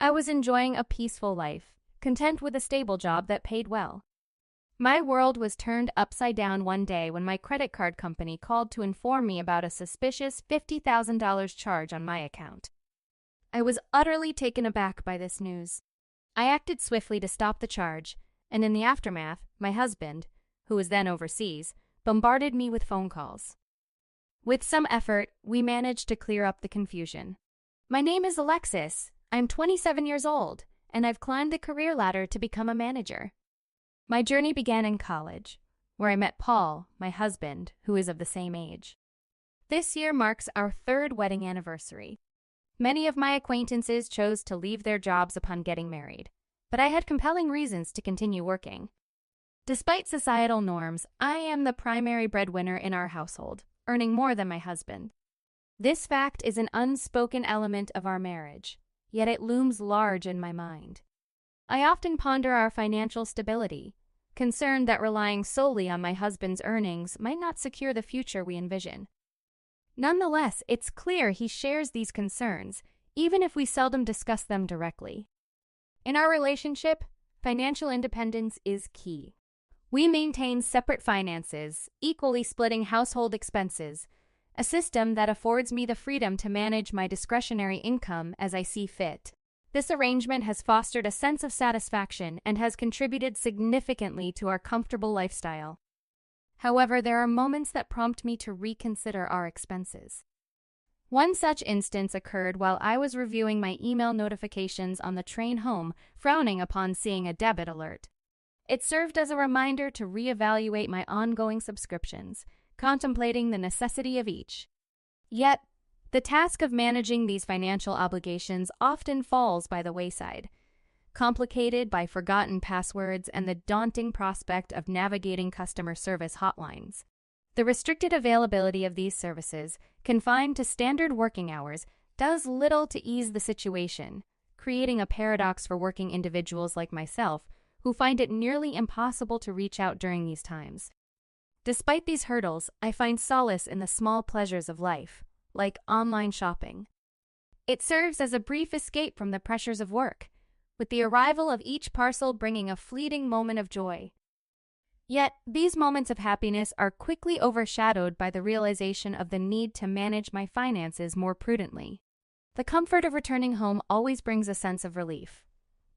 I was enjoying a peaceful life, content with a stable job that paid well. My world was turned upside down one day when my credit card company called to inform me about a suspicious $50,000 charge on my account. I was utterly taken aback by this news. I acted swiftly to stop the charge, and in the aftermath, my husband, who was then overseas, bombarded me with phone calls. With some effort, we managed to clear up the confusion. My name is Alexis. I'm 27 years old, and I've climbed the career ladder to become a manager. My journey began in college, where I met Paul, my husband, who is of the same age. This year marks our third wedding anniversary. Many of my acquaintances chose to leave their jobs upon getting married, but I had compelling reasons to continue working. Despite societal norms, I am the primary breadwinner in our household, earning more than my husband. This fact is an unspoken element of our marriage, yet it looms large in my mind. I often ponder our financial stability, concerned that relying solely on my husband's earnings might not secure the future we envision. Nonetheless, it's clear he shares these concerns, even if we seldom discuss them directly. In our relationship, financial independence is key. We maintain separate finances, equally splitting household expenses, a system that affords me the freedom to manage my discretionary income as I see fit. This arrangement has fostered a sense of satisfaction and has contributed significantly to our comfortable lifestyle. However, there are moments that prompt me to reconsider our expenses. One such instance occurred while I was reviewing my email notifications on the train home, frowning upon seeing a debit alert. It served as a reminder to reevaluate my ongoing subscriptions, contemplating the necessity of each. Yet, the task of managing these financial obligations often falls by the wayside, complicated by forgotten passwords and the daunting prospect of navigating customer service hotlines. The restricted availability of these services, confined to standard working hours, does little to ease the situation, creating a paradox for working individuals like myself who find it nearly impossible to reach out during these times. Despite these hurdles, I find solace in the small pleasures of life, like online shopping. It serves as a brief escape from the pressures of work, with the arrival of each parcel bringing a fleeting moment of joy. Yet, these moments of happiness are quickly overshadowed by the realization of the need to manage my finances more prudently. The comfort of returning home always brings a sense of relief,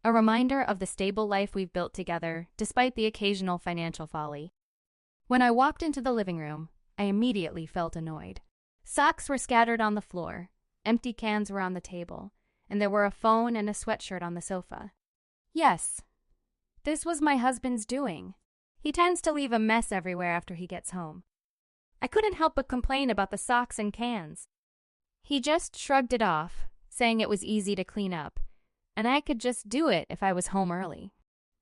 a reminder of the stable life we've built together, despite the occasional financial folly. When I walked into the living room, I immediately felt annoyed. Socks were scattered on the floor, empty cans were on the table, and there were a phone and a sweatshirt on the sofa. Yes, this was my husband's doing. He tends to leave a mess everywhere after he gets home. I couldn't help but complain about the socks and cans. He just shrugged it off, saying it was easy to clean up, and I could just do it if I was home early.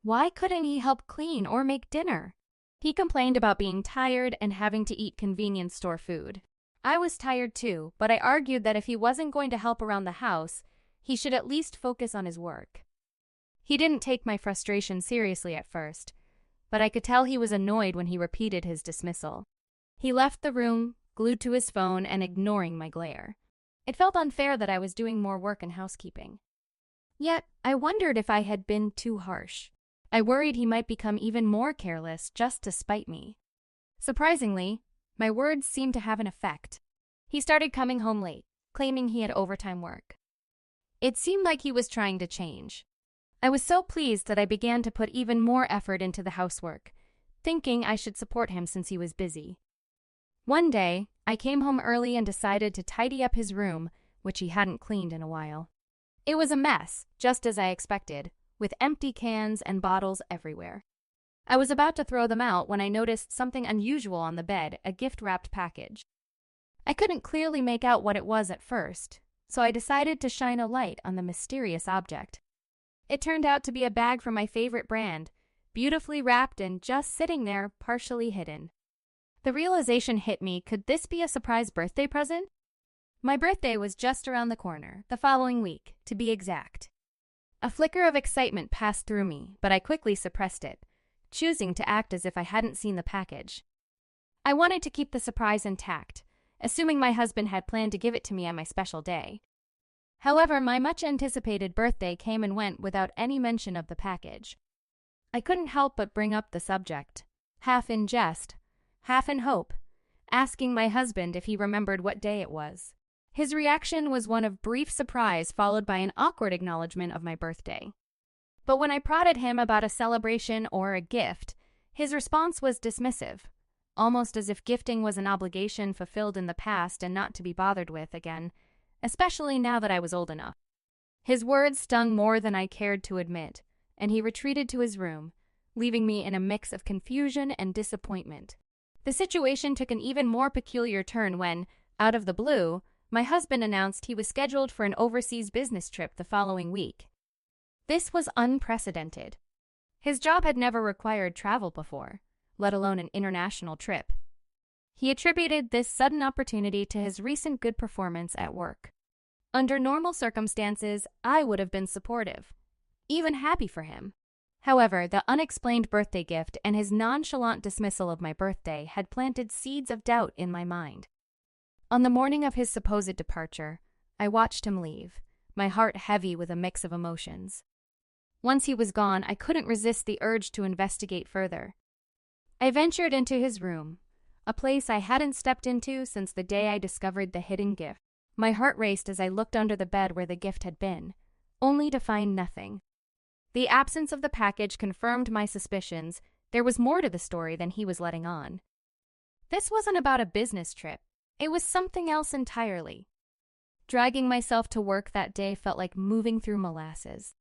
Why couldn't he help clean or make dinner? He complained about being tired and having to eat convenience store food. I was tired too, but I argued that if he wasn't going to help around the house, he should at least focus on his work. He didn't take my frustration seriously at first, but I could tell he was annoyed when he repeated his dismissal. He left the room, glued to his phone and ignoring my glare. It felt unfair that I was doing more work in housekeeping. Yet, I wondered if I had been too harsh. I worried he might become even more careless just to spite me. Surprisingly, my words seemed to have an effect. He started coming home late, claiming he had overtime work. It seemed like he was trying to change. I was so pleased that I began to put even more effort into the housework, thinking I should support him since he was busy. One day, I came home early and decided to tidy up his room, which he hadn't cleaned in a while. It was a mess, just as I expected, with empty cans and bottles everywhere. I was about to throw them out when I noticed something unusual on the bed, a gift-wrapped package. I couldn't clearly make out what it was at first, so I decided to shine a light on the mysterious object. It turned out to be a bag from my favorite brand, beautifully wrapped and just sitting there, partially hidden. The realization hit me, could this be a surprise birthday present? My birthday was just around the corner, the following week, to be exact. A flicker of excitement passed through me, but I quickly suppressed it, choosing to act as if I hadn't seen the package. I wanted to keep the surprise intact, assuming my husband had planned to give it to me on my special day. However, my much-anticipated birthday came and went without any mention of the package. I couldn't help but bring up the subject, half in jest, half in hope, asking my husband if he remembered what day it was. His reaction was one of brief surprise followed by an awkward acknowledgement of my birthday. But when I prodded him about a celebration or a gift, his response was dismissive, almost as if gifting was an obligation fulfilled in the past and not to be bothered with again, especially now that I was old enough. His words stung more than I cared to admit, and he retreated to his room, leaving me in a mix of confusion and disappointment. The situation took an even more peculiar turn when, out of the blue, my husband announced he was scheduled for an overseas business trip the following week. This was unprecedented. His job had never required travel before, let alone an international trip. He attributed this sudden opportunity to his recent good performance at work. Under normal circumstances, I would have been supportive, even happy for him. However, the unexplained birthday gift and his nonchalant dismissal of my birthday had planted seeds of doubt in my mind. On the morning of his supposed departure, I watched him leave, my heart heavy with a mix of emotions. Once he was gone, I couldn't resist the urge to investigate further. I ventured into his room, a place I hadn't stepped into since the day I discovered the hidden gift. My heart raced as I looked under the bed where the gift had been, only to find nothing. The absence of the package confirmed my suspicions. There was more to the story than he was letting on. This wasn't about a business trip. It was something else entirely. Dragging myself to work that day felt like moving through molasses.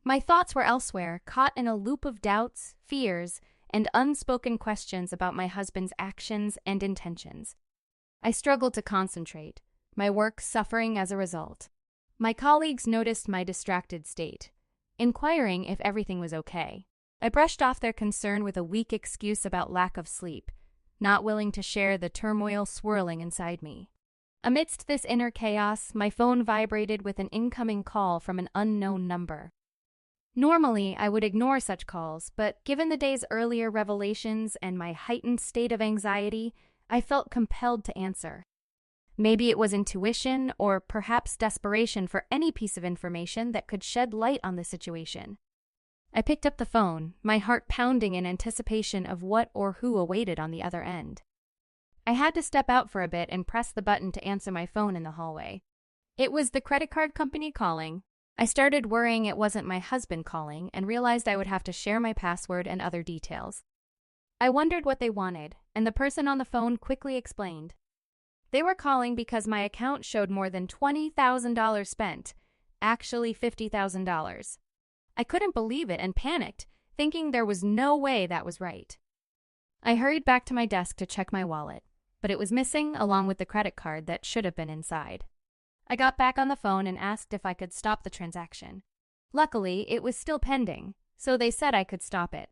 My thoughts were elsewhere, caught in a loop of doubts, fears, and unspoken questions about my husband's actions and intentions. I struggled to concentrate, my work suffering as a result. My colleagues noticed my distracted state, inquiring if everything was okay. I brushed off their concern with a weak excuse about lack of sleep, not willing to share the turmoil swirling inside me. Amidst this inner chaos, my phone vibrated with an incoming call from an unknown number. Normally, I would ignore such calls, but given the day's earlier revelations and my heightened state of anxiety, I felt compelled to answer. Maybe it was intuition or perhaps desperation for any piece of information that could shed light on the situation. I picked up the phone, my heart pounding in anticipation of what or who awaited on the other end. I had to step out for a bit and press the button to answer my phone in the hallway. It was the credit card company calling. I started worrying it wasn't my husband calling and realized I would have to share my password and other details. I wondered what they wanted, and the person on the phone quickly explained. They were calling because my account showed more than $20,000 spent, actually $50,000. I couldn't believe it and panicked, thinking there was no way that was right. I hurried back to my desk to check my wallet, but it was missing along with the credit card that should have been inside. I got back on the phone and asked if I could stop the transaction. Luckily, it was still pending, so they said I could stop it.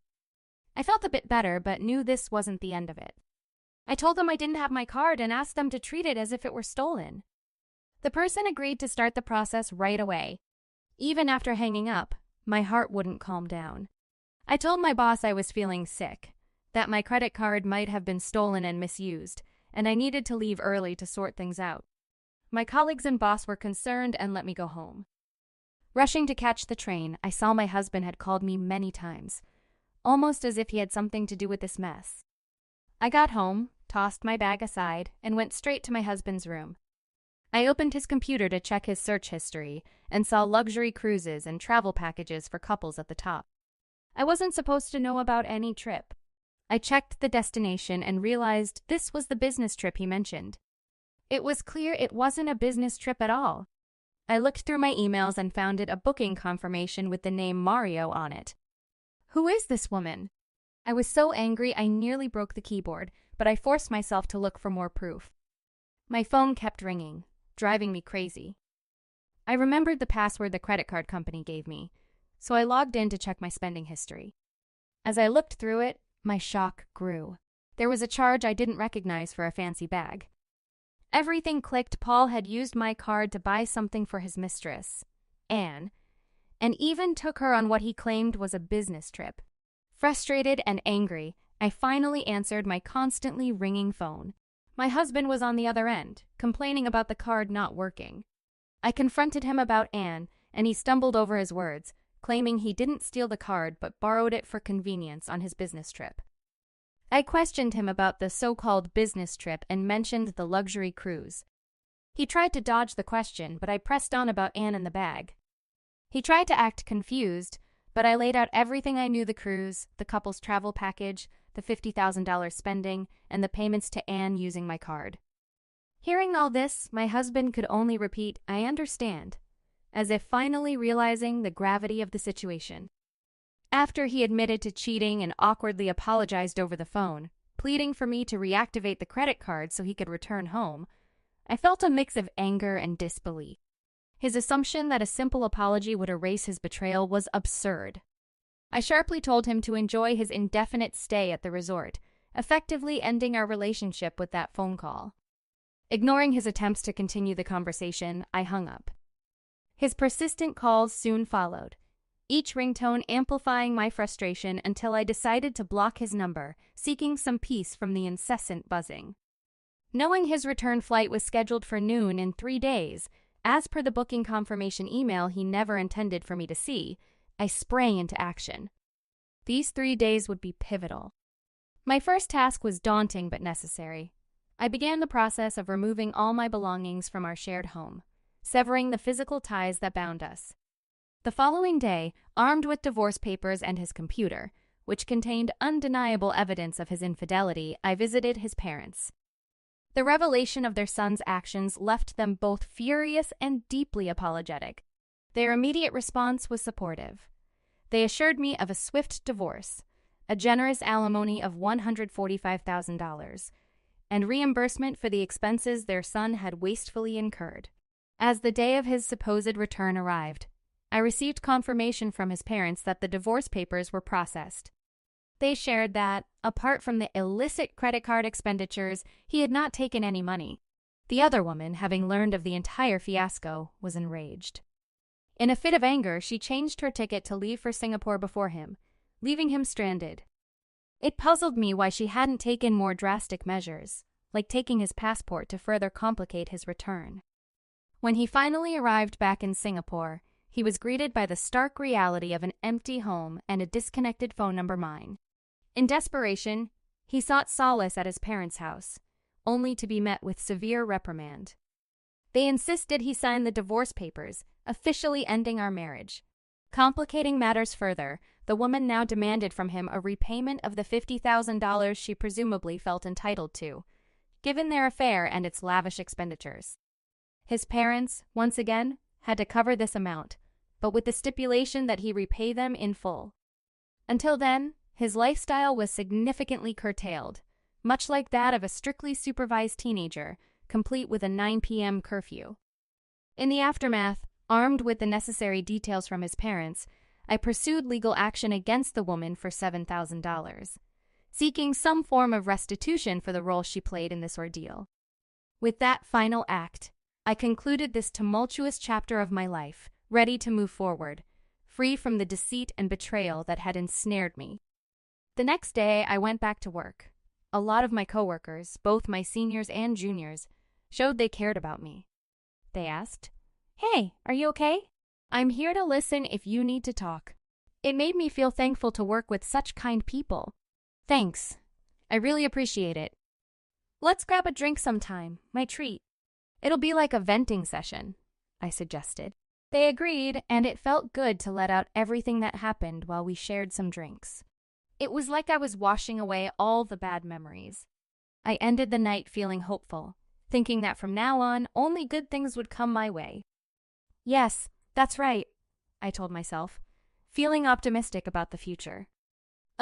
I felt a bit better, but knew this wasn't the end of it. I told them I didn't have my card and asked them to treat it as if it were stolen. The person agreed to start the process right away. Even after hanging up, my heart wouldn't calm down. I told my boss I was feeling sick, that my credit card might have been stolen and misused, and I needed to leave early to sort things out. My colleagues and boss were concerned and let me go home. Rushing to catch the train, I saw my husband had called me many times, almost as if he had something to do with this mess. I got home, tossed my bag aside, and went straight to my husband's room. I opened his computer to check his search history and saw luxury cruises and travel packages for couples at the top. I wasn't supposed to know about any trip. I checked the destination and realized this was the business trip he mentioned. It was clear it wasn't a business trip at all. I looked through my emails and found it a booking confirmation with the name Mario on it. Who is this woman? I was so angry I nearly broke the keyboard, but I forced myself to look for more proof. My phone kept ringing, driving me crazy. I remembered the password the credit card company gave me, so I logged in to check my spending history. As I looked through it, my shock grew. There was a charge I didn't recognize for a fancy bag. Everything clicked. Paul had used my card to buy something for his mistress, Anne, and even took her on what he claimed was a business trip. Frustrated and angry, I finally answered my constantly ringing phone. My husband was on the other end, complaining about the card not working. I confronted him about Anne, and he stumbled over his words, claiming he didn't steal the card but borrowed it for convenience on his business trip. I questioned him about the so-called business trip and mentioned the luxury cruise. He tried to dodge the question, but I pressed on about Anne and the bag. He tried to act confused, but I laid out everything I knew: the cruise, the couple's travel package, the $50,000 spending, and the payments to Anne using my card. Hearing all this, my husband could only repeat, "I understand," as if finally realizing the gravity of the situation. After he admitted to cheating and awkwardly apologized over the phone, pleading for me to reactivate the credit card so he could return home, I felt a mix of anger and disbelief. His assumption that a simple apology would erase his betrayal was absurd. I sharply told him to enjoy his indefinite stay at the resort, effectively ending our relationship with that phone call. Ignoring his attempts to continue the conversation, I hung up. His persistent calls soon followed, each ringtone amplifying my frustration until I decided to block his number, seeking some peace from the incessant buzzing. Knowing his return flight was scheduled for noon in 3 days, as per the booking confirmation email he never intended for me to see, I sprang into action. These 3 days would be pivotal. My first task was daunting but necessary. I began the process of removing all my belongings from our shared home, severing the physical ties that bound us. The following day, armed with divorce papers and his computer, which contained undeniable evidence of his infidelity, I visited his parents. The revelation of their son's actions left them both furious and deeply apologetic. Their immediate response was supportive. They assured me of a swift divorce, a generous alimony of $145,000, and reimbursement for the expenses their son had wastefully incurred. As the day of his supposed return arrived, I received confirmation from his parents that the divorce papers were processed. They shared that, apart from the illicit credit card expenditures, he had not taken any money. The other woman, having learned of the entire fiasco, was enraged. In a fit of anger, she changed her ticket to leave for Singapore before him, leaving him stranded. It puzzled me why she hadn't taken more drastic measures, like taking his passport to further complicate his return. When he finally arrived back in Singapore, he was greeted by the stark reality of an empty home and a disconnected phone number mine. In desperation, he sought solace at his parents' house, only to be met with severe reprimand. They insisted he sign the divorce papers, officially ending our marriage. Complicating matters further, the woman now demanded from him a repayment of the $50,000 she presumably felt entitled to, given their affair and its lavish expenditures. His parents, once again, had to cover this amount, but with the stipulation that he repay them in full. Until then, his lifestyle was significantly curtailed, much like that of a strictly supervised teenager, complete with a 9 p.m. curfew. In the aftermath, armed with the necessary details from his parents, I pursued legal action against the woman for $7,000, seeking some form of restitution for the role she played in this ordeal. With that final act, I concluded this tumultuous chapter of my life, ready to move forward, free from the deceit and betrayal that had ensnared me. The next day, I went back to work. A lot of my coworkers, both my seniors and juniors, showed they cared about me. They asked, "Hey, are you okay? I'm here to listen if you need to talk." It made me feel thankful to work with such kind people. "Thanks. I really appreciate it. Let's grab a drink sometime, my treat. It'll be like a venting session," I suggested. They agreed, and it felt good to let out everything that happened while we shared some drinks. It was like I was washing away all the bad memories. I ended the night feeling hopeful, thinking that from now on, only good things would come my way. "Yes, that's right," I told myself, feeling optimistic about the future.